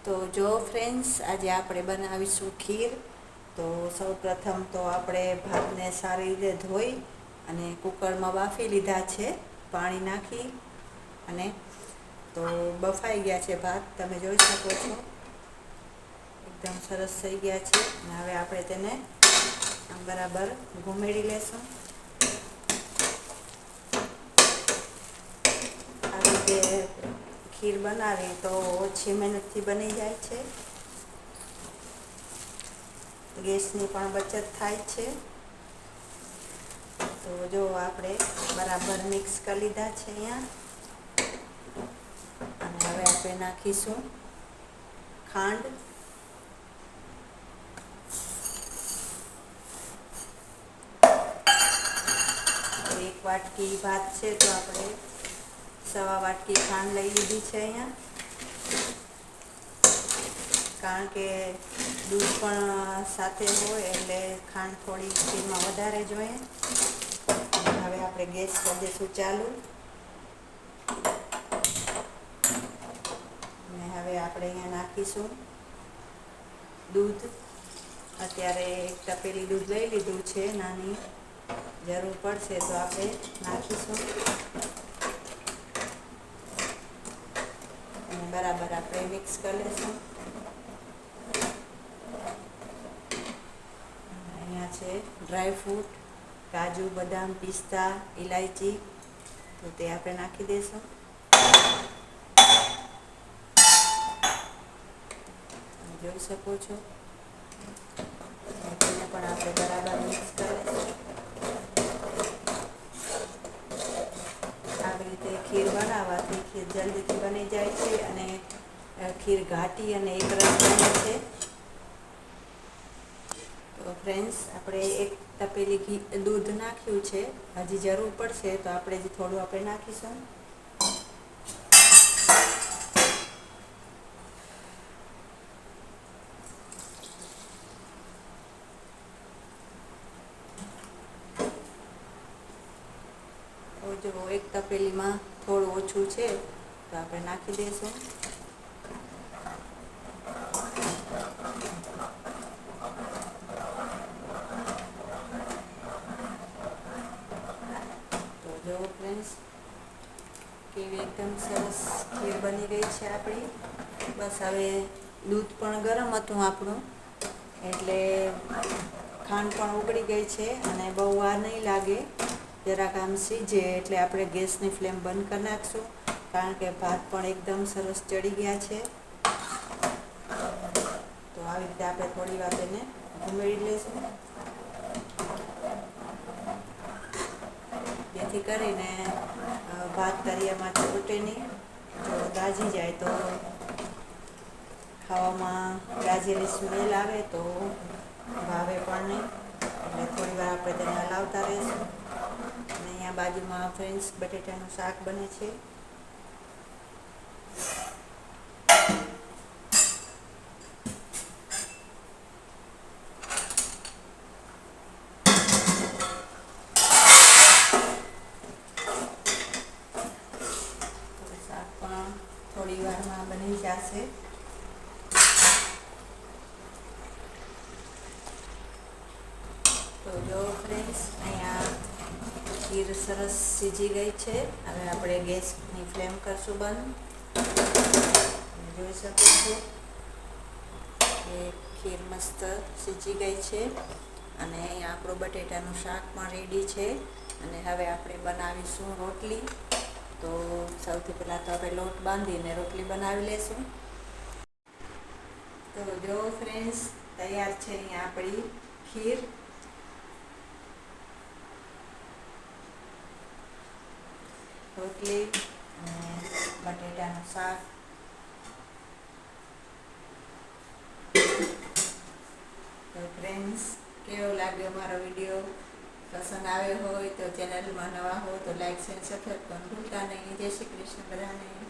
તો જો ફ્રેન્ડ્સ, આજે આપણે બનાવીશું ખીર. તો સૌપ્રથમ તો આપણે ભાતને સારી રીતે ધોઈ અને કુકરમાં બાફી લીધા છે, પાણી નાખી. અને તો બફાઈ ગયા છે ભાત, તમે જોઈ શકો છો. એકદમ સરસ થઈ ગયા છે. અને હવે આપણે તેને બરાબર ઘૂમેડી લેશું. આવી રીતે ખીર બનાવી તો ઓછી મહેનતથી બની જાય છે, ગેસની પણ બચત થાય છે. તો જો આપણે બરાબર મિક્સ કરી લીધા છે અહીંયા. અને હવે આપણે નાખીશું ખાંડ. એક વાટકી ભાત છે તો આપણે 1.25 વાટકી ખાંડ લઈ લીધી છે અહીંયા. કારણ કે દૂધ પણ સાથે હોય એટલે ખાંડ થોડી ખીરમાં વધારે જોઈએ. હવે આપણે ગેસ કરી દઈશું ચાલુ. અને હવે આપણે અહીંયા નાખીશું દૂધ. અત્યારે 1 તપેલી દૂધ લઈ લીધું છે, નાની. જરૂર પડશે તો આપણે નાખીશું. અને બરાબર આપણે મિક્સ કરી લઈશું. અહીંયા છે ડ્રાયફ્રૂટ, કાજુ, બદામ, પિસ્તા, ઇલાયચી. તો તે આપણે નાખી દઈશું. જોઈ શકો છો. તેને પણ આપણે બરાબર મિક્સ કરી લઈશું. આવી રીતે ખીર બનાવવાથી ખીર જલ્દીથી બની જાય છે અને ખીર ઘાટી અને એકરસ બને છે. તો ફ્રેન્ડ્સ, આપણે 1 તપેલી દૂધ નાખ્યું છે. હજી જરૂર પડશે તો આપણે થોડું આપણે નાખીશું. જો 1 તપેલીમાં થોડું ઓછું છે તો આપણે નાખી દઈશું. તો જો ફ્રેન્ડ્સ, કેવી એકદમ સરસ ખીર બની ગઈ છે આપણી. બસ હવે દૂધ પણ ગરમ હતું આપણું, એટલે ખાંડ પણ ઉકળી ગઈ છે અને બહુ વાર નહીં લાગે. જરાક આમ સીજે એટલે આપણે ગેસની ફ્લેમ બંધ કરી નાખશું, કારણ કે ભાત પણ એકદમ સરસ ચડી ગયા છે. તો આવી રીતે આપણે થોડી વાર તેને ઘૂમેડી લઈશું, જેથી કરીને ભાત તળિયામાં છૂટે નહીં. જો દાજી જાય તો ખાવામાં દાજેલી સ્મેલ આવે તો ભાવે પણ નહીં. એટલે થોડી વાર આપણે તેને હલાવતા રહીશું. અને અહીંયા બાજુમાં ફ્રેન્ડ્સ બટેટાનું શાક બને છે. શાક પણ થોડી વારમાં બની જશે. તો જો ફ્રેન્ડ્સ, અહીંયા ખીર સરસ સીજી ગઈ છે. હવે આપણે ગેસની ફ્લેમ કરશું બંધ. જોઈ શકો છો કે ખીર મસ્ત સીજી ગઈ છે. અને અહીંયા આપણું બટેટાનું શાક પણ રેડી છે. અને હવે આપણે બનાવીશું રોટલી. તો સૌથી પહેલાં તો આપણે લોટ બાંધીને રોટલી બનાવી લઈશું. તો જો ફ્રેન્ડ્સ, તૈયાર છે અહીંયા આપણી ખીર. રોટલી અને બટેટાનું શાક. તો ફ્રેન્ડ્સ, કેવો લાગ્યો મારો વિડીયો? પસંદ આવ્યો હોય તો ચેનલમાં નવા હો તો લાઈક, શેર, સબસ્ક્રાઈબ કરવાનું ભૂલતા નહીં. જય શ્રી કૃષ્ણ બધાને.